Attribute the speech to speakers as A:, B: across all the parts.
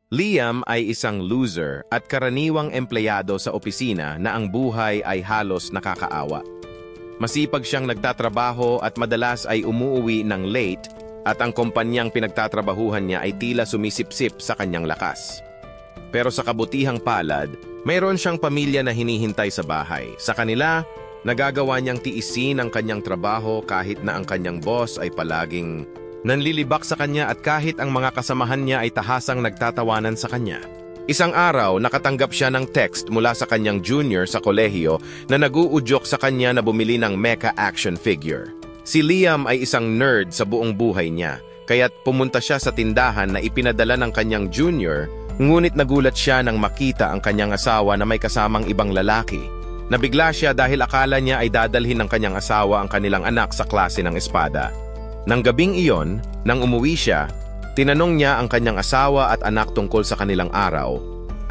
A: Liam ay isang loser at karaniwang empleyado sa opisina na ang buhay ay halos nakakaawa. Masipag siyang nagtatrabaho at madalas ay umuuwi ng late at ang kumpanyang pinagtatrabahuhan niya ay tila sumisipsip sa kanyang lakas. Pero sa kabutihang palad, mayroon siyang pamilya na hinihintay sa bahay. Sa kanila, nagagawa niyang tiisin ang kanyang trabaho kahit na ang kanyang boss ay palaging nanlilibak sa kanya at kahit ang mga kasamahan niya ay tahasang nagtatawanan sa kanya. Isang araw, nakatanggap siya ng text mula sa kanyang junior sa kolehiyo na nag-uudyok sa kanya na bumili ng mecha action figure. Si Liam ay isang nerd sa buong buhay niya, kaya't pumunta siya sa tindahan na ipinadala ng kanyang junior, ngunit nagulat siya nang makita ang kanyang asawa na may kasamang ibang lalaki. Nabigla siya dahil akala niya ay dadalhin ng kanyang asawa ang kanilang anak sa klase ng espada. Nang gabing iyon, nang umuwi siya, tinanong niya ang kanyang asawa at anak tungkol sa kanilang araw.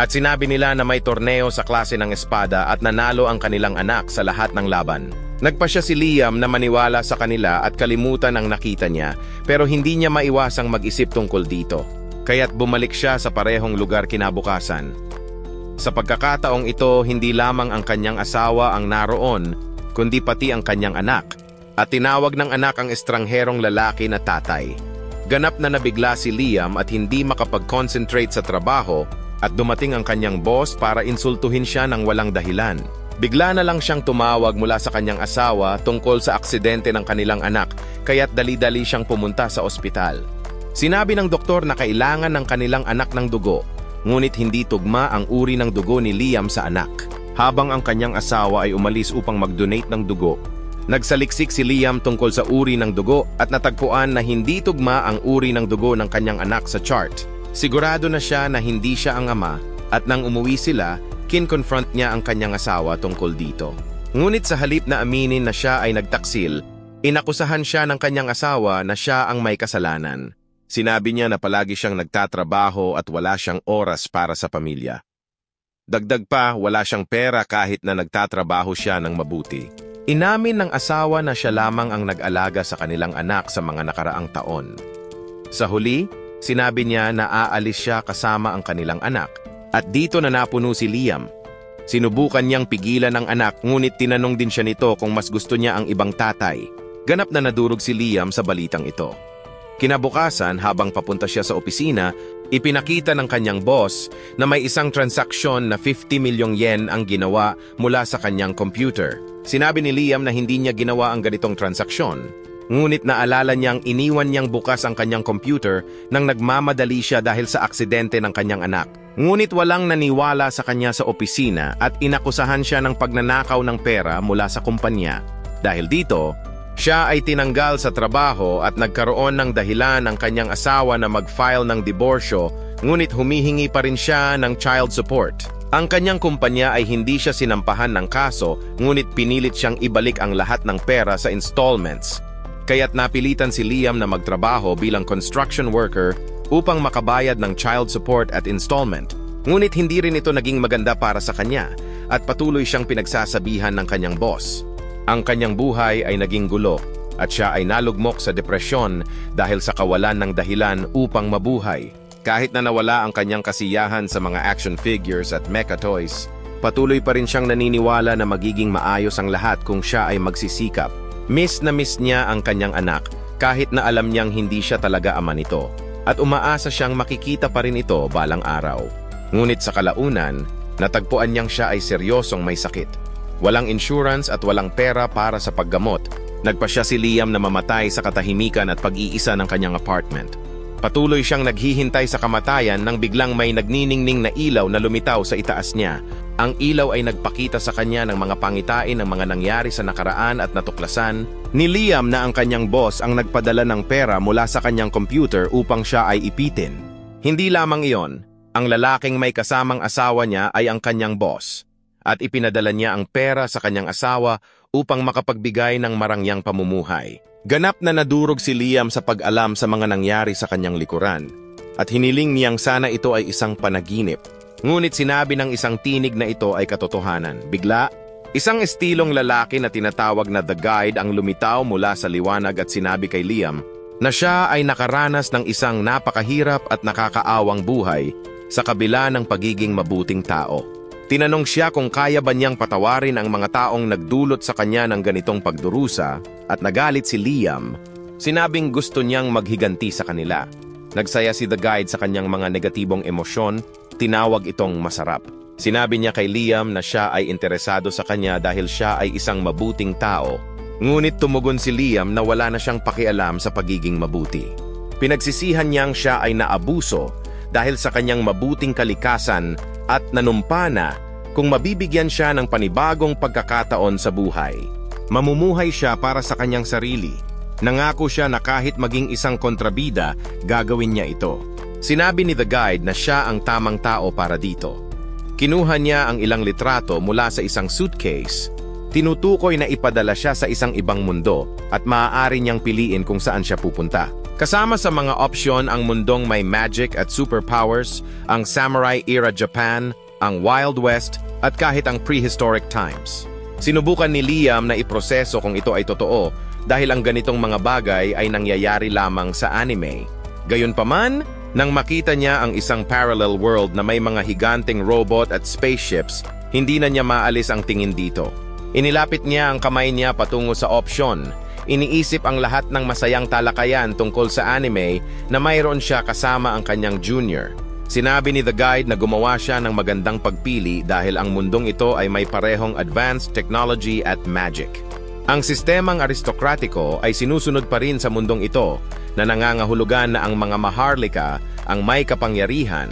A: At sinabi nila na may torneo sa klase ng espada at nanalo ang kanilang anak sa lahat ng laban. Nagpa siya si Liam na maniwala sa kanila at kalimutan ang nakita niya, pero hindi niya maiwasang mag-isip tungkol dito. Kaya't bumalik siya sa parehong lugar kinabukasan. Sa pagkakataong ito, hindi lamang ang kanyang asawa ang naroon, kundi pati ang kanyang anak. At tinawag ng anak ang estrangherong lalaki na tatay. Ganap na nabigla si Liam at hindi makapag-concentrate sa trabaho at dumating ang kanyang boss para insultuhin siya ng walang dahilan. Bigla na lang siyang tumawag mula sa kanyang asawa tungkol sa aksidente ng kanilang anak, kaya't dali-dali siyang pumunta sa ospital. Sinabi ng doktor na kailangan ng kanilang anak ng dugo, ngunit hindi tugma ang uri ng dugo ni Liam sa anak. Habang ang kanyang asawa ay umalis upang mag-donate ng dugo, nagsaliksik si Liam tungkol sa uri ng dugo at natagpuan na hindi tugma ang uri ng dugo ng kanyang anak sa chart. Sigurado na siya na hindi siya ang ama at nang umuwi sila, kin-confront niya ang kanyang asawa tungkol dito. Ngunit sa halip na aminin na siya ay nagtaksil, inakusahan siya ng kanyang asawa na siya ang may kasalanan. Sinabi niya na palagi siyang nagtatrabaho at wala siyang oras para sa pamilya. Dagdag pa, wala siyang pera kahit na nagtatrabaho siya ng mabuti. Inamin ng asawa na siya lamang ang nag-alaga sa kanilang anak sa mga nakaraang taon. Sa huli, sinabi niya na aalis siya kasama ang kanilang anak. At dito na napuno si Liam. Sinubukan niyang pigilan ang anak, ngunit tinanong din siya nito kung mas gusto niya ang ibang tatay. Ganap na nadurog si Liam sa balitang ito. Kinabukasan, habang papunta siya sa opisina, ipinakita ng kanyang boss na may isang transaksyon na 50 milyong yen ang ginawa mula sa kanyang computer. Sinabi ni Liam na hindi niya ginawa ang ganitong transaksyon. Ngunit naalala niyang iniwan niyang bukas ang kanyang computer nang nagmamadali siya dahil sa aksidente ng kanyang anak. Ngunit walang naniwala sa kanya sa opisina at inakusahan siya ng pagnanakaw ng pera mula sa kumpanya. Dahil dito, siya ay tinanggal sa trabaho at nagkaroon ng dahilan ang kanyang asawa na mag-file ng diborsyo, ngunit humihingi pa rin siya ng child support. Ang kanyang kumpanya ay hindi siya sinampahan ng kaso, ngunit pinilit siyang ibalik ang lahat ng pera sa installments. Kaya't napilitan si Liam na magtrabaho bilang construction worker upang makabayad ng child support at installment. Ngunit hindi rin ito naging maganda para sa kanya at patuloy siyang pinagsasabihan ng kanyang boss. Ang kanyang buhay ay naging gulo at siya ay nalugmok sa depresyon dahil sa kawalan ng dahilan upang mabuhay. Kahit na nawala ang kanyang kasiyahan sa mga action figures at mecha toys, patuloy pa rin siyang naniniwala na magiging maayos ang lahat kung siya ay magsisikap. Miss na miss niya ang kanyang anak kahit na alam niyang hindi siya talaga ama nito at umaasa siyang makikita pa rin ito balang araw. Ngunit sa kalaunan, natagpuan niyang siya ay seryosong may sakit. Walang insurance at walang pera para sa paggamot. Nagpa siya si Liam na mamatay sa katahimikan at pag-iisa ng kanyang apartment. Patuloy siyang naghihintay sa kamatayan nang biglang may nagniningning na ilaw na lumitaw sa itaas niya. Ang ilaw ay nagpakita sa kanya ng mga pangitain ng mga nangyari sa nakaraan at natuklasan ni Liam na ang kanyang boss ang nagpadala ng pera mula sa kanyang computer upang siya ay ipitin. Hindi lamang iyon, ang lalaking may kasamang asawa niya ay ang kanyang boss at ipinadala niya ang pera sa kanyang asawa upang makapagbigay ng marangyang pamumuhay. Ganap na nadurog si Liam sa pag-alam sa mga nangyari sa kanyang likuran at hiniling niyang sana ito ay isang panaginip. Ngunit sinabi ng isang tinig na ito ay katotohanan. Bigla, isang estilong lalaki na tinatawag na The Guide ang lumitaw mula sa liwanag at sinabi kay Liam na siya ay nakaranas ng isang napakahirap at nakakaawang buhay, sa kabila ng pagiging mabuting tao. Tinanong siya kung kaya ba niyang patawarin ang mga taong nagdulot sa kanya ng ganitong pagdurusa at nagalit si Liam. Sinabing gusto niyang maghiganti sa kanila. Nagsaya si The Guide sa kanyang mga negatibong emosyon, tinawag itong masarap. Sinabi niya kay Liam na siya ay interesado sa kanya dahil siya ay isang mabuting tao. Ngunit tumugon si Liam na wala na siyang pakialam sa pagiging mabuti. Pinagsisihan niyang siya ay naabuso dahil sa kanyang mabuting kalikasan at nanumpa na kung mabibigyan siya ng panibagong pagkakataon sa buhay. Mamumuhay siya para sa kanyang sarili. Nangako siya na kahit maging isang kontrabida, gagawin niya ito. Sinabi ni The Guide na siya ang tamang tao para dito. Kinuha niya ang ilang litrato mula sa isang suitcase. Tinutukoy na ipadala siya sa isang ibang mundo at maaari niyang piliin kung saan siya pupunta. Kasama sa mga opsyon ang mundong may magic at superpowers, ang samurai-era Japan, ang Wild West, at kahit ang prehistoric times. Sinubukan ni Liam na iproseso kung ito ay totoo dahil ang ganitong mga bagay ay nangyayari lamang sa anime. Gayunpaman, nang makita niya ang isang parallel world na may mga higanteng robot at spaceships, hindi na niya maalis ang tingin dito. Inilapit niya ang kamay niya patungo sa opsyon. Iniisip ang lahat ng masayang talakayan tungkol sa anime na mayroon siya kasama ang kanyang junior. Sinabi ni The Guide na gumawa siya ng magandang pagpili dahil ang mundong ito ay may parehong advanced technology at magic. Ang sistemang aristokratiko ay sinusunod pa rin sa mundong ito na nangangahulugan na ang mga maharlika ang may kapangyarihan.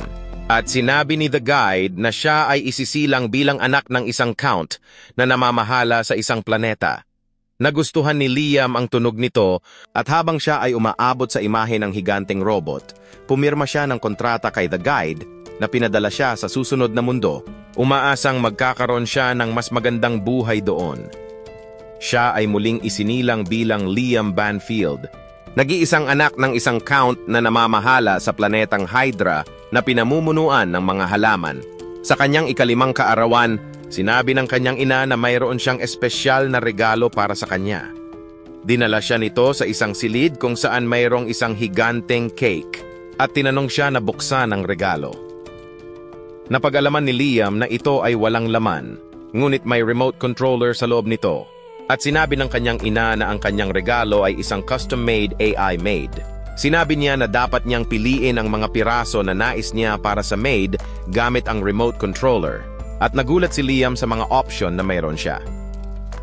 A: At sinabi ni The Guide na siya ay isisilang bilang anak ng isang count na namamahala sa isang planeta. Nagustuhan ni Liam ang tunog nito at habang siya ay umaabot sa imahe ng higanteng robot, pumirma siya ng kontrata kay The Guide na pinadala siya sa susunod na mundo, umaasang magkakaroon siya ng mas magandang buhay doon. Siya ay muling isinilang bilang Liam Banfield, nag-iisang anak ng isang count na namamahala sa planetang Hydra na pinamumunuan ng mga halaman. Sa kanyang ikalimang kaarawan, sinabi ng kanyang ina na mayroon siyang espesyal na regalo para sa kanya. Dinala siya nito sa isang silid kung saan mayroong isang higanteng cake at tinanong siya na buksan ang regalo. Napag-alaman ni Liam na ito ay walang laman, ngunit may remote controller sa loob nito. At sinabi ng kanyang ina na ang kanyang regalo ay isang custom-made AI maid. Sinabi niya na dapat niyang piliin ang mga piraso na nais niya para sa maid gamit ang remote controller. At nagulat si Liam sa mga option na mayroon siya.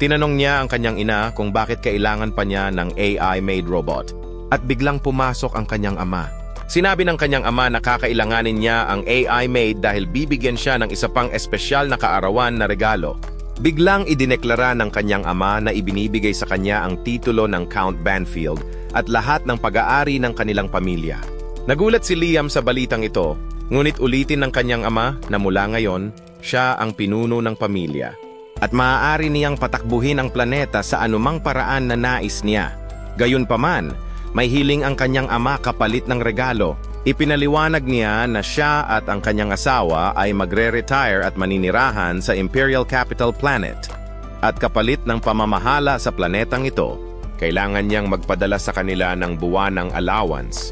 A: Tinanong niya ang kanyang ina kung bakit kailangan pa niya ng AI maid robot. At biglang pumasok ang kanyang ama. Sinabi ng kanyang ama na kakailanganin niya ang AI maid dahil bibigyan siya ng isa pang espesyal na kaarawan na regalo. Biglang idineklara ng kanyang ama na ibinibigay sa kanya ang titulo ng Count Banfield at lahat ng pag-aari ng kanilang pamilya. Nagulat si Liam sa balitang ito, ngunit ulitin ng kanyang ama na mula ngayon, siya ang pinuno ng pamilya. At maaari niyang patakbuhin ang planeta sa anumang paraan na nais niya. Gayunpaman, may hiling ang kanyang ama kapalit ng regalo. Ipinaliwanag niya na siya at ang kanyang asawa ay magre-retire at maninirahan sa Imperial Capital Planet. At kapalit ng pamamahala sa planetang ito, kailangan niyang magpadala sa kanila ng buwanang allowance.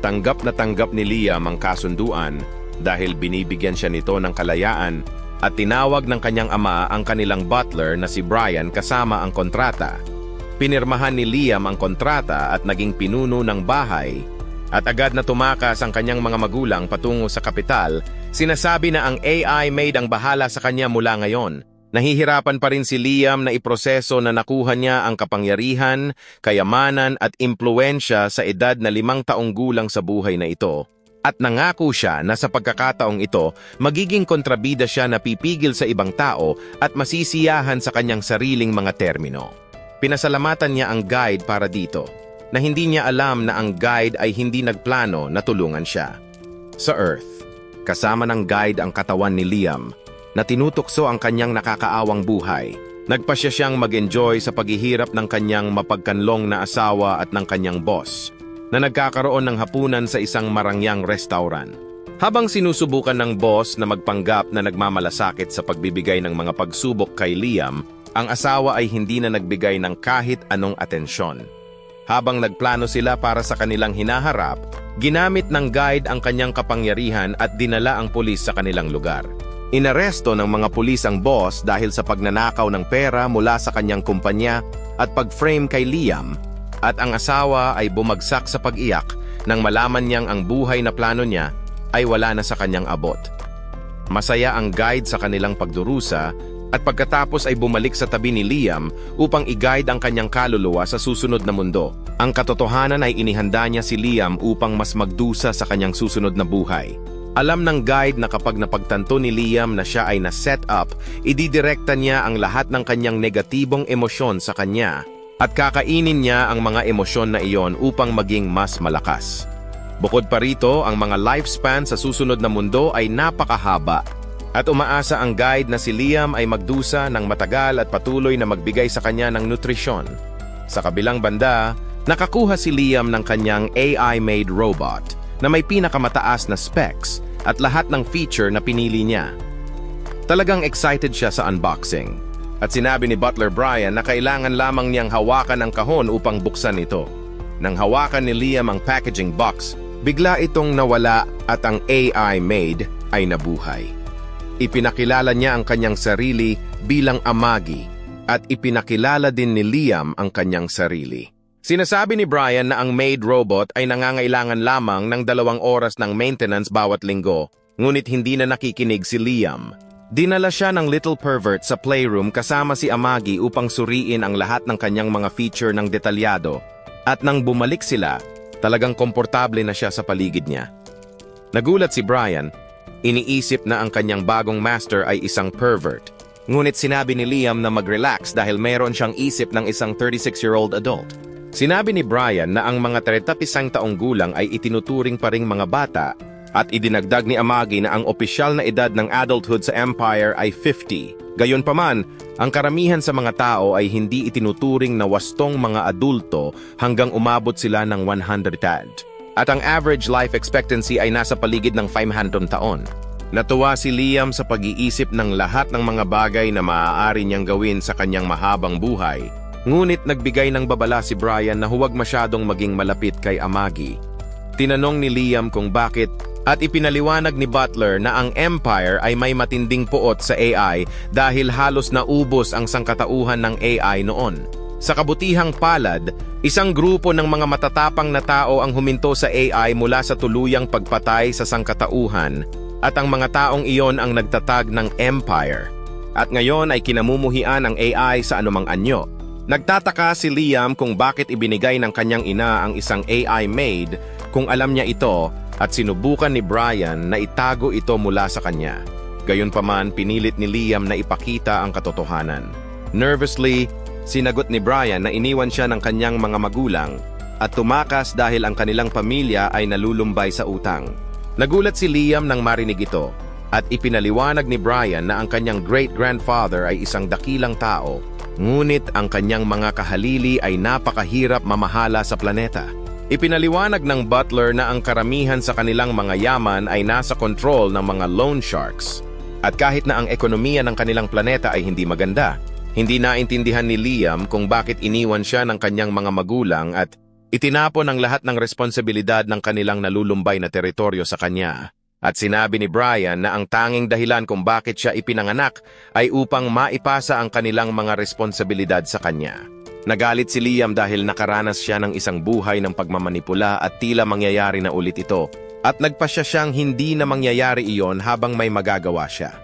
A: Tanggap na tanggap ni Liam ang kasunduan dahil binibigyan siya nito ng kalayaan at tinawag ng kanyang ama ang kanilang butler na si Brian kasama ang kontrata. Pinirmahan ni Liam ang kontrata at naging pinuno ng bahay. At agad na tumakas ang kanyang mga magulang patungo sa kapital, sinasabi na ang AI maid ang bahala sa kanya mula ngayon. Nahihirapan pa rin si Liam na iproseso na nakuha niya ang kapangyarihan, kayamanan at impluensya sa edad na 5 taong gulang sa buhay na ito. At nangako siya na sa pagkakataong ito, magiging kontrabida siya na pipigil sa ibang tao at masisiyahan sa kanyang sariling mga termino. Pinasalamatan niya ang guide para dito, na hindi niya alam na ang guide ay hindi nagplano na tulungan siya. Sa Earth, kasama ng guide ang katawan ni Liam, na tinutukso ang kanyang nakakaawang buhay. Nagpasya siyang mag-enjoy sa paghihirap ng kanyang mapagkanlong na asawa at ng kanyang boss, na nagkakaroon ng hapunan sa isang marangyang restaurant. Habang sinusubukan ng boss na magpanggap na nagmamalasakit sa pagbibigay ng mga pagsubok kay Liam, ang asawa ay hindi na nagbigay ng kahit anong atensyon. Habang nagplano sila para sa kanilang hinaharap, Ginamit ng guide ang kanyang kapangyarihan at dinala ang pulis sa kanilang lugar. Inaresto ng mga pulis ang boss dahil sa pagnanakaw ng pera mula sa kanyang kumpanya at pag-frame kay Liam, at ang asawa ay bumagsak sa pag-iyak nang malaman niyang ang buhay na plano niya ay wala na sa kanyang abot. Masaya ang guide sa kanilang pagdurusa at pagkatapos ay bumalik sa tabi ni Liam upang i-guide ang kanyang kaluluwa sa susunod na mundo. Ang katotohanan ay inihanda niya si Liam upang mas magdusa sa kanyang susunod na buhay. Alam ng guide na kapag napagtanto ni Liam na siya ay na-set up, ididirekta niya ang lahat ng kanyang negatibong emosyon sa kanya at kakainin niya ang mga emosyon na iyon upang maging mas malakas. Bukod pa rito, ang mga lifespan sa susunod na mundo ay napakahaba at umaasa ang guide na si Liam ay magdusa ng matagal at patuloy na magbigay sa kanya ng nutrisyon. Sa kabilang banda, nakakuha si Liam ng kanyang AI-made robot na may pinakamataas na specs at lahat ng feature na pinili niya. Talagang excited siya sa unboxing at sinabi ni Butler Brian na kailangan lamang niyang hawakan ang kahon upang buksan ito. Nang hawakan ni Liam ang packaging box, bigla itong nawala at ang AI-made ay nabuhay. Ipinakilala niya ang kanyang sarili bilang Amagi at ipinakilala din ni Liam ang kanyang sarili. Sinasabi ni Brian na ang maid robot ay nangangailangan lamang ng 2 oras ng maintenance bawat linggo, ngunit hindi na nakikinig si Liam. Dinala siya ng little pervert sa playroom kasama si Amagi upang suriin ang lahat ng kanyang mga feature ng detalyado, at nang bumalik sila, talagang komportable na siya sa paligid niya. Nagulat si Brian, iniisip na ang kanyang bagong master ay isang pervert, ngunit sinabi ni Liam na mag-relax dahil meron siyang isip ng isang 36-year-old adult. Sinabi ni Brian na ang mga 31 taong gulang ay itinuturing pa ring mga bata at idinagdag ni Amagi na ang opisyal na edad ng adulthood sa Empire ay 50. Gayunpaman, ang karamihan sa mga tao ay hindi itinuturing na wastong mga adulto hanggang umabot sila ng 100. At ang average life expectancy ay nasa paligid ng 500 taon. Natuwa si Liam sa pag-iisip ng lahat ng mga bagay na maaari niyang gawin sa kanyang mahabang buhay. Ngunit nagbigay ng babala si Brian na huwag masyadong maging malapit kay Amagi. Tinanong ni Liam kung bakit at ipinaliwanag ni Butler na ang Empire ay may matinding puot sa AI dahil halos naubos ang sangkatauhan ng AI noon. Sa kabutihang palad, isang grupo ng mga matatapang na tao ang huminto sa AI mula sa tuluyang pagpatay sa sangkatauhan at ang mga taong iyon ang nagtatag ng Empire. At ngayon ay kinamumuhian ang AI sa anumang anyo. Nagtataka si Liam kung bakit ibinigay ng kanyang ina ang isang AI maid kung alam niya ito at sinubukan ni Brian na itago ito mula sa kanya. Gayunpaman, pinilit ni Liam na ipakita ang katotohanan. Nervously, sinagot ni Brian na iniwan siya ng kanyang mga magulang at tumakas dahil ang kanilang pamilya ay nalulumbay sa utang. Nagulat si Liam nang marinig ito at ipinaliwanag ni Brian na ang kanyang great-grandfather ay isang dakilang tao. Ngunit ang kanyang mga kahalili ay napakahirap mamahala sa planeta. Ipinaliwanag ng Butler na ang karamihan sa kanilang mga yaman ay nasa kontrol ng mga loan sharks. At kahit na ang ekonomiya ng kanilang planeta ay hindi maganda, hindi naintindihan ni Liam kung bakit iniwan siya ng kanyang mga magulang at itinapon ang lahat ng responsibilidad ng kanilang nalulumbay na teritoryo sa kanya. At sinabi ni Brian na ang tanging dahilan kung bakit siya ipinanganak ay upang maipasa ang kanilang mga responsibilidad sa kanya. Nagalit si Liam dahil nakaranas siya ng isang buhay ng pagmamanipula at tila mangyayari na ulit ito. At nagpasya siyang hindi na mangyayari iyon habang may magagawa siya.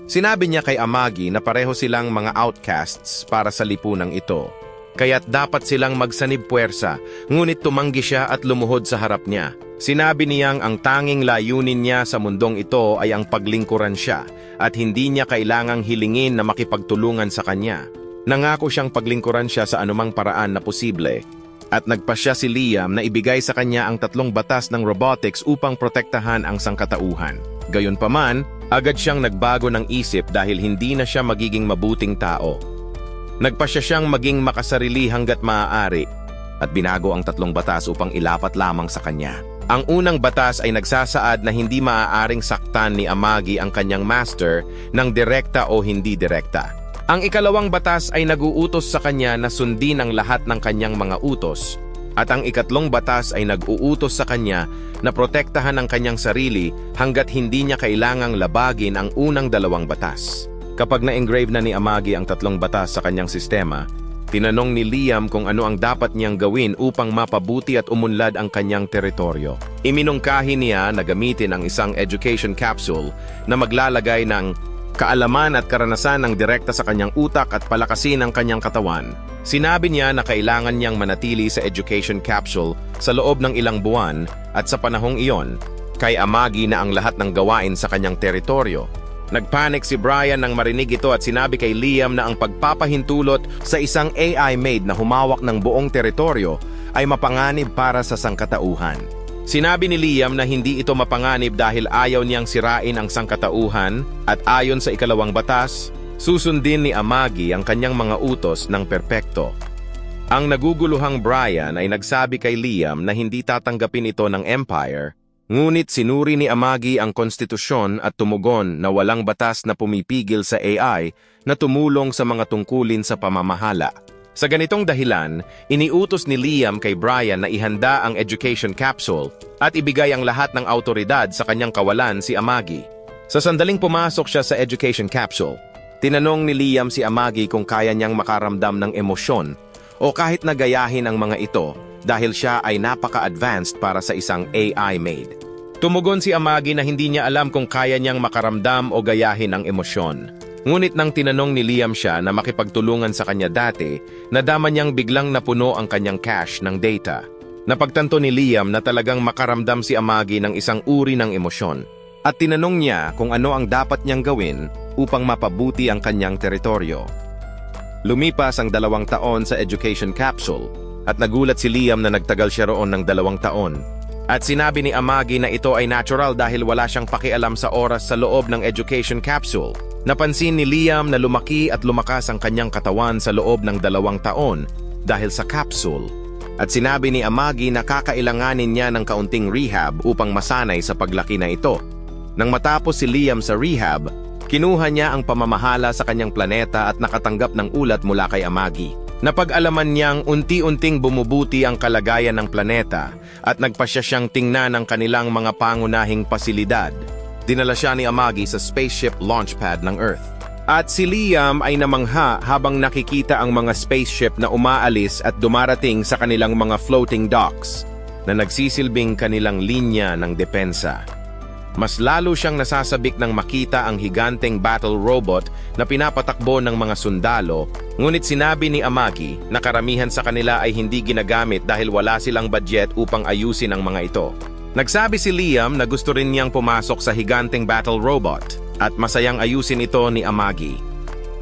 A: Sinabi niya kay Amagi na pareho silang mga outcasts para sa lipunang ito. Kaya't dapat silang magsanib puwersa, ngunit tumanggi siya at lumuhod sa harap niya. Sinabi niyang ang tanging layunin niya sa mundong ito ay ang paglingkuran siya at hindi niya kailangang hilingin na makipagtulungan sa kanya. Nangako siyang paglingkuran siya sa anumang paraan na posible at nagpasya si Liam na ibigay sa kanya ang 3 batas ng robotics upang protektahan ang sangkatauhan. Gayunpaman, agad siyang nagbago ng isip dahil hindi na siya magiging mabuting tao. Nagpasya siyang maging makasarili hanggat maaari at binago ang 3 batas upang ilapat lamang sa kanya. Ang unang batas ay nagsasaad na hindi maaaring saktan ni Amagi ang kanyang master ng direkta o hindi direkta. Ang ikalawang batas ay naguutos sa kanya na sundin ang lahat ng kanyang mga utos. At ang ikatlong batas ay nag-uutos sa kanya na protektahan ang kanyang sarili hanggat hindi niya kailangang labagin ang unang dalawang batas. Kapag na-engrave na ni Amagi ang tatlong batas sa kanyang sistema, tinanong ni Liam kung ano ang dapat niyang gawin upang mapabuti at umunlad ang kanyang teritoryo. Iminungkahi niya na gamitin ang isang education capsule na maglalagay ng kaalaman at karanasan ng direkta sa kanyang utak at palakasin ang kanyang katawan. Sinabi niya na kailangan niyang manatili sa education capsule sa loob ng ilang buwan at sa panahong iyon, kay Amagi na ang lahat ng gawain sa kanyang teritoryo. Nagpanik si Brian nang marinig ito at sinabi kay Liam na ang pagpapahintulot sa isang AI maid na humawak ng buong teritoryo ay mapanganib para sa sangkatauhan. Sinabi ni Liam na hindi ito mapanganib dahil ayaw niyang sirain ang sangkatauhan at ayon sa ikalawang batas, susundin ni Amagi ang kanyang mga utos ng perpekto. Ang naguguluhang Brian ay nagsabi kay Liam na hindi tatanggapin ito ng Empire. Ngunit sinuri ni Amagi ang konstitusyon at tumugon na walang batas na pumipigil sa AI na tumulong sa mga tungkulin sa pamamahala. Sa ganitong dahilan, iniutos ni Liam kay Brian na ihanda ang education capsule at ibigay ang lahat ng autoridad sa kanyang kawalan si Amagi. Sa sandaling pumasok siya sa education capsule, tinanong ni Liam si Amagi kung kaya niyang makaramdam ng emosyon o kahit nagayahin ang mga ito dahil siya ay napaka-advanced para sa isang AI maid. Tumugon si Amagi na hindi niya alam kung kaya niyang makaramdam o gayahin ang emosyon. Ngunit nang tinanong ni Liam siya na makipagtulungan sa kanya dati, nadama niyang biglang napuno ang kanyang cache ng data. Napagtanto ni Liam na talagang makaramdam si Amagi ng isang uri ng emosyon at tinanong niya kung ano ang dapat niyang gawin upang mapabuti ang kanyang teritoryo. Lumipas ang 2 taon sa education capsule at nagulat si Liam na nagtagal siya roon ng 2 taon. At sinabi ni Amagi na ito ay natural dahil wala siyang pakialam sa oras sa loob ng education capsule. Napansin ni Liam na lumaki at lumakas ang kanyang katawan sa loob ng 2 taon dahil sa capsule. At sinabi ni Amagi na kakailanganin niya ng kaunting rehab upang masanay sa paglaki na ito. Nang matapos si Liam sa rehab, kinuha niya ang pamamahala sa kanyang planeta at nakatanggap ng ulat mula kay Amagi. Napag-alaman niyang unti-unting bumubuti ang kalagayan ng planeta at nagpasya siyang tingnan ang kanilang mga pangunahing pasilidad. Dinala siya ni Amagi sa spaceship launchpad ng Earth. At si Liam ay namangha habang nakikita ang mga spaceship na umaalis at dumarating sa kanilang mga floating docks na nagsisilbing kanilang linya ng depensa. Mas lalo siyang nasasabik nang makita ang higanteng battle robot na pinapatakbo ng mga sundalo, ngunit sinabi ni Amagi na karamihan sa kanila ay hindi ginagamit dahil wala silang budget upang ayusin ang mga ito. Nagsabi si Liam na gusto rin niyang pumasok sa higanteng battle robot at masayang ayusin ito ni Amagi.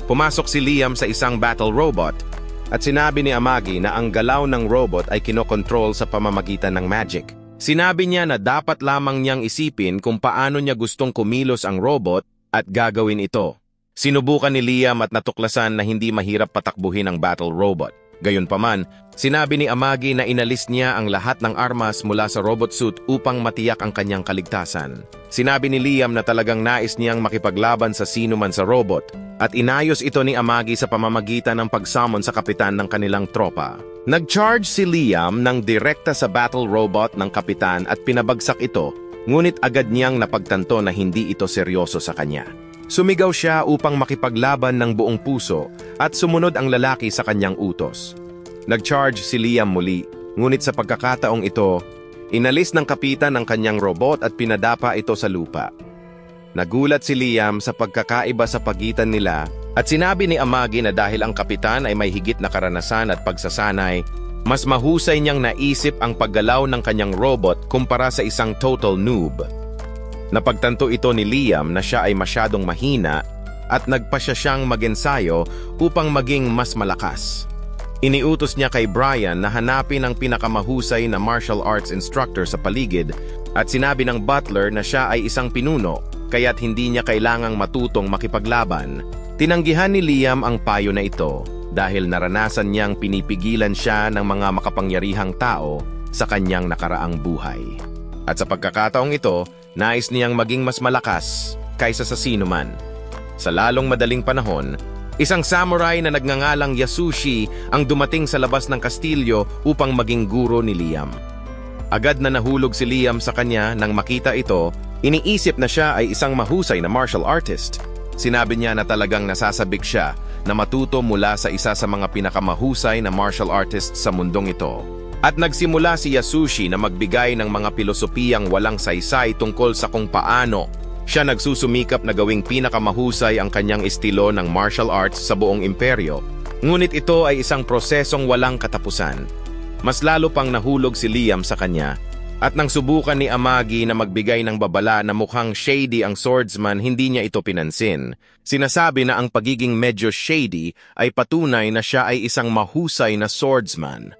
A: Pumasok si Liam sa isang battle robot at sinabi ni Amagi na ang galaw ng robot ay kinokontrol sa pamamagitan ng magic. Sinabi niya na dapat lamang niyang isipin kung paano niya gustong kumilos ang robot at gagawin ito. Sinubukan ni Liam at natuklasan na hindi mahirap patakbuhin ang battle robot. Gayunpaman, sinabi ni Amagi na inalis niya ang lahat ng armas mula sa robot suit upang matiyak ang kanyang kaligtasan. Sinabi ni Liam na talagang nais niyang makipaglaban sa sino man sa robot at inayos ito ni Amagi sa pamamagitan ng pagsamon sa kapitan ng kanilang tropa. Nag-charge si Liam ng direkta sa battle robot ng kapitan at pinabagsak ito, ngunit agad niyang napagtanto na hindi ito seryoso sa kanya. Sumigaw siya upang makipaglaban ng buong puso at sumunod ang lalaki sa kanyang utos. Nag-charge si Liam muli, ngunit sa pagkakataong ito, inalis ng kapitan ang kanyang robot at pinadapa ito sa lupa. Nagulat si Liam sa pagkakaiba sa pagitan nila at sinabi ni Amagi na dahil ang kapitan ay may higit na karanasan at pagsasanay, mas mahusay niyang naisip ang paggalaw ng kanyang robot kumpara sa isang total noob. Napagtanto ito ni Liam na siya ay masyadong mahina at nagpasya siyang mag-ensayo upang maging mas malakas. Iniutos niya kay Brian na hanapin ang pinakamahusay na martial arts instructor sa paligid at sinabi ng butler na siya ay isang pinuno kaya't hindi niya kailangang matutong makipaglaban. Tinanggihan ni Liam ang payo na ito dahil naranasan niyang pinipigilan siya ng mga makapangyarihang tao sa kanyang nakaraang buhay. At sa pagkakataong ito, nais niyang maging mas malakas kaysa sa sino man. Sa lalong madaling panahon, Isang samurai na nagngangalang Yasushi ang dumating sa labas ng kastilyo upang maging guro ni Liam. Agad na nahulog si Liam sa kanya nang makita ito, iniisip na siya ay isang mahusay na martial artist. Sinabi niya na talagang nasasabik siya na matuto mula sa isa sa mga pinakamahusay na martial artists sa mundong ito. At nagsimula si Yasushi na magbigay ng mga pilosopiyang walang saysay tungkol sa kung paano siya nagsusumikap na gawing pinakamahusay ang kanyang estilo ng martial arts sa buong imperyo. Ngunit ito ay isang prosesong walang katapusan. Mas lalo pang nahulog si Liam sa kanya at nang subukan ni Amagi na magbigay ng babala na mukhang shady ang swordsman, hindi niya ito pinansin. Sinasabi na ang pagiging medyo shady ay patunay na siya ay isang mahusay na swordsman.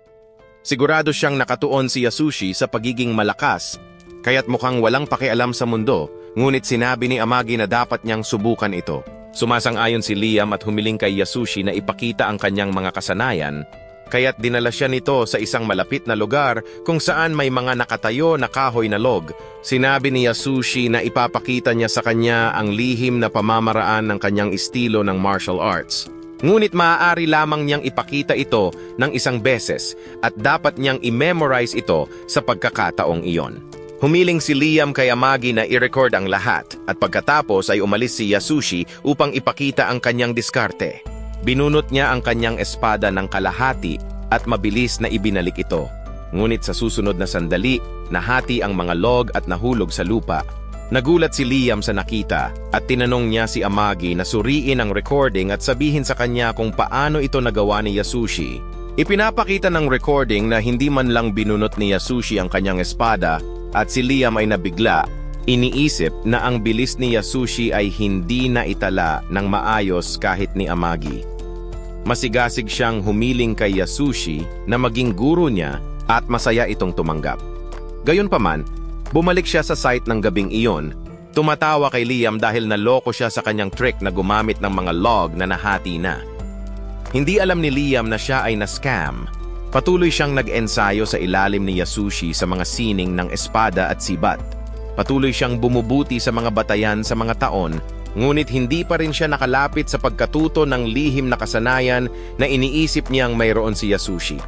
A: Sigurado siyang nakatuon si Yasushi sa pagiging malakas, kaya't mukhang walang pakialam sa mundo, ngunit sinabi ni Amagi na dapat niyang subukan ito. Sumasang-ayon si Liam at humiling kay Yasushi na ipakita ang kanyang mga kasanayan, kaya't dinala siya nito sa isang malapit na lugar kung saan may mga nakatayo na kahoy na log. Sinabi ni Yasushi na ipapakita niya sa kanya ang lihim na pamamaraan ng kanyang estilo ng martial arts. Ngunit maaari lamang niyang ipakita ito ng isang beses at dapat niyang i-memorize ito sa pagkakataong iyon. Humiling si Liam kay Amagi na i-record ang lahat at pagkatapos ay umalis si Yasushi upang ipakita ang kanyang diskarte. Binunot niya ang kanyang espada ng kalahati at mabilis na ibinalik ito. Ngunit sa susunod na sandali, nahati ang mga log at nahulog sa lupa. Nagulat si Liam sa nakita at tinanong niya si Amagi na suriin ang recording at sabihin sa kanya kung paano ito nagawa ni Yasushi. Ipinapakita ng recording na hindi man lang binunot ni Yasushi ang kanyang espada at si Liam ay nabigla. Iniisip na ang bilis ni Yasushi ay hindi na itala ng maayos kahit ni Amagi. Masigasig siyang humiling kay Yasushi na maging guro niya at masaya itong tumanggap. Gayunpaman, bumalik siya sa site ng gabing iyon. Tumatawa kay Liam dahil naloko siya sa kanyang trick na gumamit ng mga log na nahati na. Hindi alam ni Liam na siya ay na-scam. Patuloy siyang nag-ensayo sa ilalim ni Yasushi sa mga sining ng espada at sibat. Patuloy siyang bumubuti sa mga batayan sa mga taon, ngunit hindi pa rin siya nakalapit sa pagkatuto ng lihim na kasanayan na iniisip niyang mayroon si Yasushi.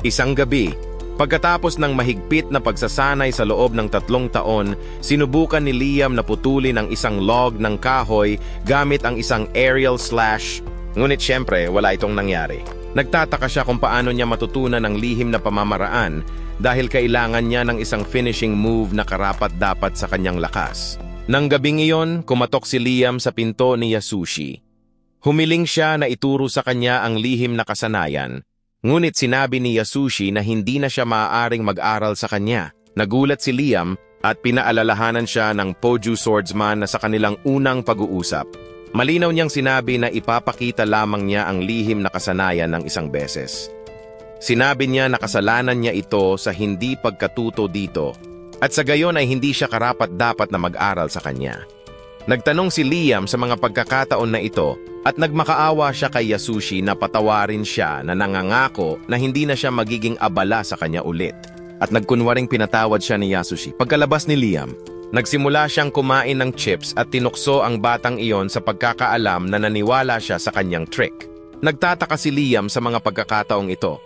A: Isang gabi, pagkatapos ng mahigpit na pagsasanay sa loob ng 3 taon, sinubukan ni Liam na putulin ang isang log ng kahoy gamit ang isang aerial slash, ngunit syempre wala itong nangyari. Nagtataka siya kung paano niya matutunan ang lihim na pamamaraan dahil kailangan niya ng isang finishing move na karapat-dapat sa kanyang lakas. Nang gabing iyon, kumatok si Liam sa pinto ni Yasushi. Humiling siya na ituro sa kanya ang lihim na kasanayan, ngunit sinabi ni Yasushi na hindi na siya maaaring mag-aral sa kanya. Nagulat si Liam at pinaalalahanan siya ng Poju swordsman na sa kanilang unang pag-uusap. Malinaw niyang sinabi na ipapakita lamang niya ang lihim na kasanayan ng isang beses. Sinabi niya na kasalanan niya ito sa hindi pagkatuto dito at sa gayon ay hindi siya karapat-dapat na mag-aral sa kanya. Nagtanong si Liam sa mga pagkakataon na ito at nagmakaawa siya kay Yasushi na patawarin siya na nangangako na hindi na siya magiging abala sa kanya ulit. At nagkunwaring pinatawad siya ni Yasushi. Pagkalabas ni Liam, nagsimula siyang kumain ng chips at tinukso ang batang iyon sa pagkakaalam na naniwala siya sa kanyang trick. Nagtataka si Liam sa mga pagkakataong ito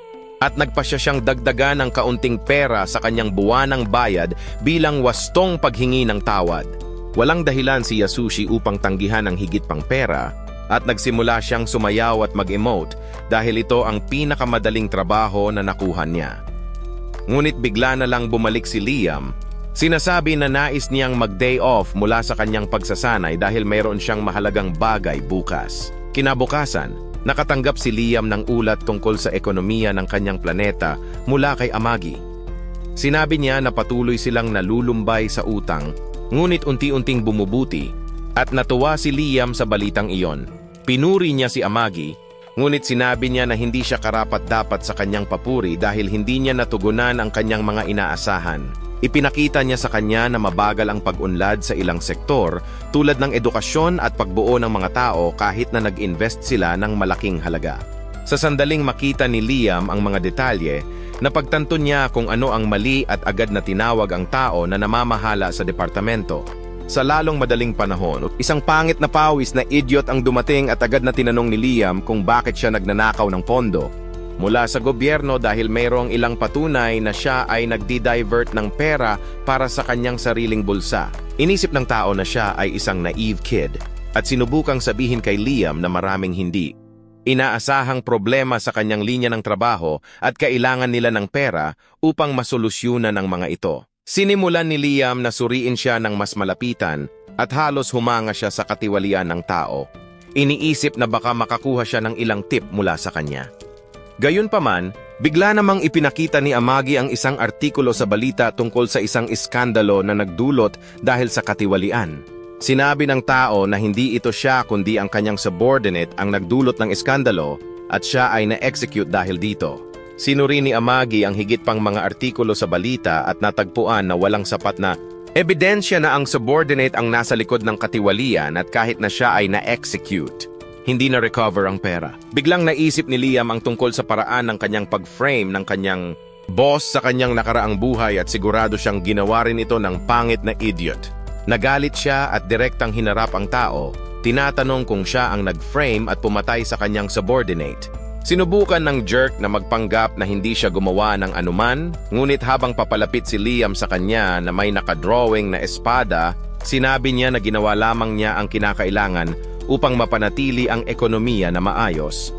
A: at nagpasya siyang dagdagan ng kaunting pera sa kanyang buwanang bayad bilang wastong paghingi ng tawad. Walang dahilan si Yasushi upang tanggihan ang higit pang pera at nagsimula siyang sumayaw at mag-emote dahil ito ang pinakamadaling trabaho na nakuha niya. Ngunit bigla na lang bumalik si Liam. Sinasabi na nais niyang mag-day off mula sa kanyang pagsasanay dahil mayroon siyang mahalagang bagay bukas. Kinabukasan, nakatanggap si Liam ng ulat tungkol sa ekonomiya ng kanyang planeta mula kay Amagi. Sinabi niya na patuloy silang nalulumbay sa utang, ngunit unti-unting bumubuti, at natuwa si Liam sa balitang iyon. Pinuri niya si Amagi, ngunit sinabi niya na hindi siya karapat-dapat sa kanyang papuri dahil hindi niya natugunan ang kanyang mga inaasahan. Ipinakita niya sa kanya na mabagal ang pag-unlad sa ilang sektor tulad ng edukasyon at pagbuo ng mga tao kahit na nag-invest sila ng malaking halaga. Sa sandaling makita ni Liam ang mga detalye, napagtanto niya kung ano ang mali at agad na tinawag ang tao na namamahala sa departamento. Sa lalong madaling panahon, isang pangit na pawis na idiot ang dumating at agad na tinanong ni Liam kung bakit siya nagnanakaw ng pondo mula sa gobyerno dahil mayroong ilang patunay na siya ay nagdi-divert ng pera para sa kanyang sariling bulsa. Inisip ng tao na siya ay isang naive kid at sinubukang sabihin kay Liam na maraming hindi. Inaasahang problema sa kanyang linya ng trabaho at kailangan nila ng pera upang masolusyunan ang mga ito. Sinimulan ni Liam na suriin siya ng mas malapitan at halos humanga siya sa katiwalian ng tao. Iniisip na baka makakuha siya ng ilang tip mula sa kanya. Gayunpaman, bigla namang ipinakita ni Amagi ang isang artikulo sa balita tungkol sa isang iskandalo na nagdulot dahil sa katiwalian. Sinabi ng tao na hindi ito siya kundi ang kanyang subordinate ang nagdulot ng iskandalo at siya ay na-execute dahil dito. Sinuri ni Amagi ang higit pang mga artikulo sa balita at natagpuan na walang sapat na ebidensya na ang subordinate ang nasa likod ng katiwalian at kahit na siya ay na-execute, hindi na-recover ang pera. Biglang naisip ni Liam ang tungkol sa paraan ng kanyang pag-frame ng kanyang boss sa kanyang nakaraang buhay at sigurado siyang ginawa rin ito ng pangit na idiot. Nagalit siya at direktang hinarap ang tao, tinatanong kung siya ang nag-frame at pumatay sa kanyang subordinate. Sinubukan ng jerk na magpanggap na hindi siya gumawa ng anuman, ngunit habang papalapit si Liam sa kanya na may nakadrawing na espada, sinabi niya na ginawa lamang niya ang kinakailangan upang mapanatili ang ekonomiya na maayos.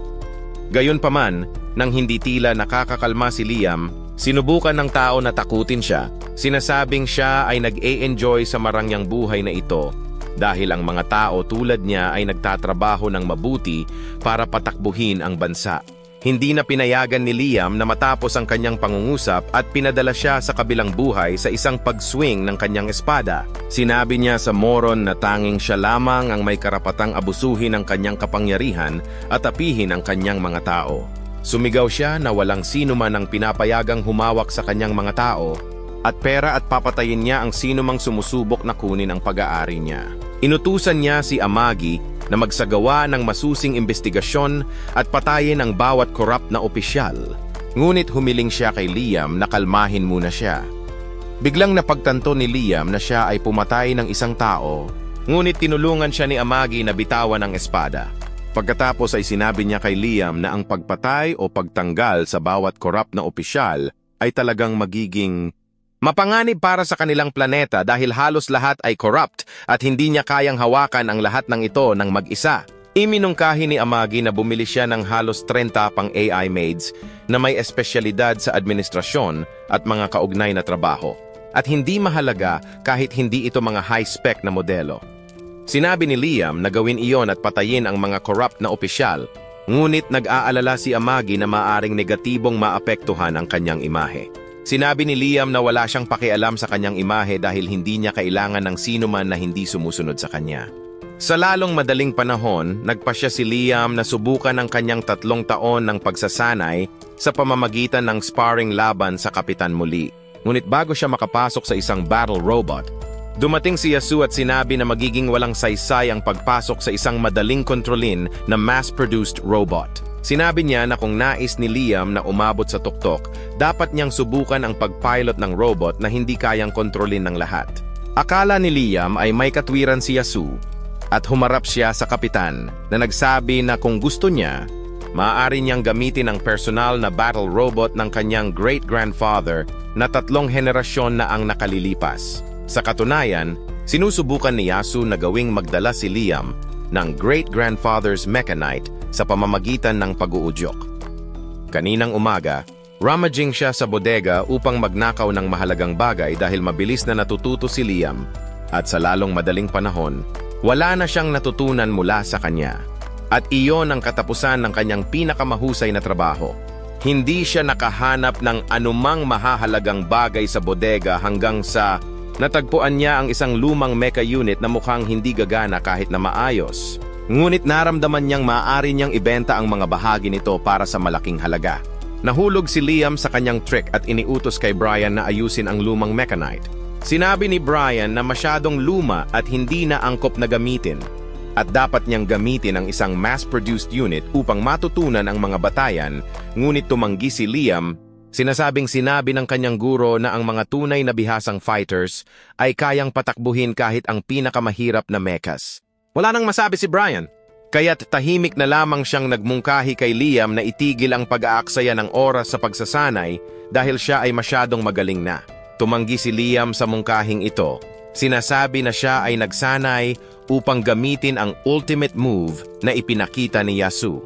A: Gayunpaman, nang hindi tila nakakakalma si Liam, sinubukan ng tao na takutin siya. Sinasabing siya ay nag-e-enjoy sa marangyang buhay na ito dahil ang mga tao tulad niya ay nagtatrabaho ng mabuti para patakbuhin ang bansa. Hindi na pinayagan ni Liam na matapos ang kanyang pangungusap at pinadala siya sa kabilang buhay sa isang pag-swing ng kanyang espada. Sinabi niya sa moron na tanging siya lamang ang may karapatang abusuhin ang kanyang kapangyarihan at apihin ang kanyang mga tao. Sumigaw siya na walang sino man ang pinapayagang humawak sa kanyang mga tao at pera at papatayin niya ang sino mang sumusubok na kunin ang pag-aari niya. Inutusan niya si Amagi na magsagawa ng masusing investigasyon at patayin ang bawat korap na opisyal. Ngunit humiling siya kay Liam na kalmahin muna siya. Biglang napagtanto ni Liam na siya ay pumatay ng isang tao, ngunit tinulungan siya ni Amagi na bitawan ang espada. Pagkatapos ay sinabi niya kay Liam na ang pagpatay o pagtanggal sa bawat korap na opisyal ay talagang magiging mapanganib para sa kanilang planeta dahil halos lahat ay corrupt at hindi niya kayang hawakan ang lahat ng ito ng mag-isa. Iminungkahi ni Amagi na bumili siya ng halos 30 pang AI maids na may espesyalidad sa administrasyon at mga kaugnay na trabaho. At hindi mahalaga kahit hindi ito mga high-spec na modelo. Sinabi ni Liam na gawin iyon at patayin ang mga corrupt na opisyal, ngunit nag-aalala si Amagi na maaring negatibong maapektuhan ang kanyang imahe. Sinabi ni Liam na wala siyang pakialam sa kanyang imahe dahil hindi niya kailangan ng sino man na hindi sumusunod sa kanya. Sa lalong madaling panahon, nagpasya si Liam na subukan ang kanyang 3 taon ng pagsasanay sa pamamagitan ng sparring laban sa Kapitan Muli. Ngunit bago siya makapasok sa isang battle robot, dumating si Yasu at sinabi na magiging walang saysay ang pagpasok sa isang madaling kontrolin na mass-produced robot. Sinabi niya na kung nais ni Liam na umabot sa tuktok, dapat niyang subukan ang pagpilot ng robot na hindi kayang kontrolin ng lahat. Akala ni Liam ay may katwiran si Yasu at humarap siya sa kapitan na nagsabi na kung gusto niya, maaari niyang gamitin ang personal na battle robot ng kanyang great-grandfather na 3 henerasyon na ang nakalilipas. Sa katunayan, sinusubukan ni Yasu na gawing magdala si Liam ng great-grandfather's mechanite sa pamamagitan ng pag-uudyok. Kaninang umaga, rummaging siya sa bodega upang magnakaw ng mahalagang bagay dahil mabilis na natututo si Liam at sa lalong madaling panahon, wala na siyang natutunan mula sa kanya. At iyon ang katapusan ng kanyang pinakamahusay na trabaho. Hindi siya nakahanap ng anumang mahahalagang bagay sa bodega hanggang sa natagpuan niya ang isang lumang mecha unit na mukhang hindi gagana kahit na maayos. Ngunit naramdaman niyang maaari niyang ibenta ang mga bahagi nito para sa malaking halaga. Nahulog si Liam sa kanyang trick at iniutos kay Brian na ayusin ang lumang mechanite. Sinabi ni Brian na masyadong luma at hindi na angkop na gamitin at dapat niyang gamitin ang isang mass-produced unit upang matutunan ang mga batayan, ngunit tumanggi si Liam Sinabi ng kanyang guro na ang mga tunay na bihasang fighters ay kayang patakbuhin kahit ang pinakamahirap na mechas. Wala nang masabi si Brian, kaya't tahimik na lamang siyang nagmungkahi kay Liam na itigil ang pag-aaksaya ng oras sa pagsasanay dahil siya ay masyadong magaling na. Tumanggi si Liam sa mungkahing ito. Sinasabi na siya ay nagsanay upang gamitin ang ultimate move na ipinakita ni Yasu.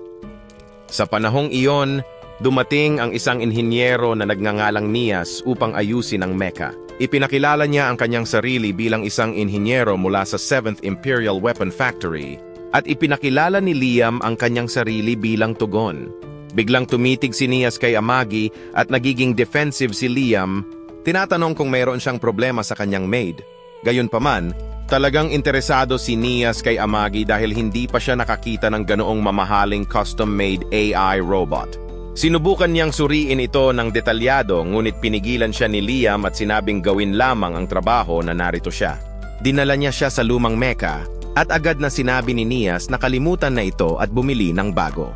A: Sa panahong iyon, dumating ang isang inhinyero na nagngangalang Nias upang ayusin ang mecha. Ipinakilala niya ang kanyang sarili bilang isang inhinyero mula sa 7th Imperial Weapon Factory at ipinakilala ni Liam ang kanyang sarili bilang tugon. Biglang tumitig si Nias kay Amagi at nagiging defensive si Liam. Tinatanong kung mayroon siyang problema sa kanyang maid. Gayunpaman, talagang interesado si Nias kay Amagi dahil hindi pa siya nakakita ng ganoong mamahaling custom-made AI robot. Sinubukan niyang suriin ito ng detalyado ngunit pinigilan siya ni Liam at sinabing gawin lamang ang trabaho na narito siya. Dinala niya siya sa lumang mecha at agad na sinabi ni Nias na kalimutan na ito at bumili ng bago.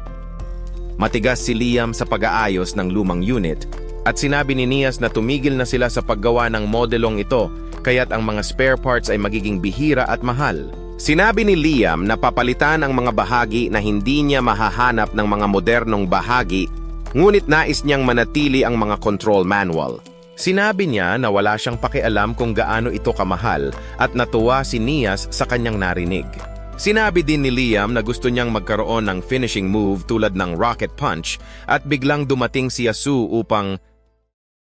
A: Matigas si Liam sa pag-aayos ng lumang unit at sinabi ni Nias na tumigil na sila sa paggawa ng modelong ito kaya't ang mga spare parts ay magiging bihira at mahal. Sinabi ni Liam na papalitan ang mga bahagi na hindi niya mahahanap ng mga modernong bahagi, ngunit nais niyang manatili ang mga control manual. Sinabi niya na wala siyang pakialam kung gaano ito kamahal at natuwa si Nias sa kanyang narinig. Sinabi din ni Liam na gusto niyang magkaroon ng finishing move tulad ng rocket punch at biglang dumating si Yasu upang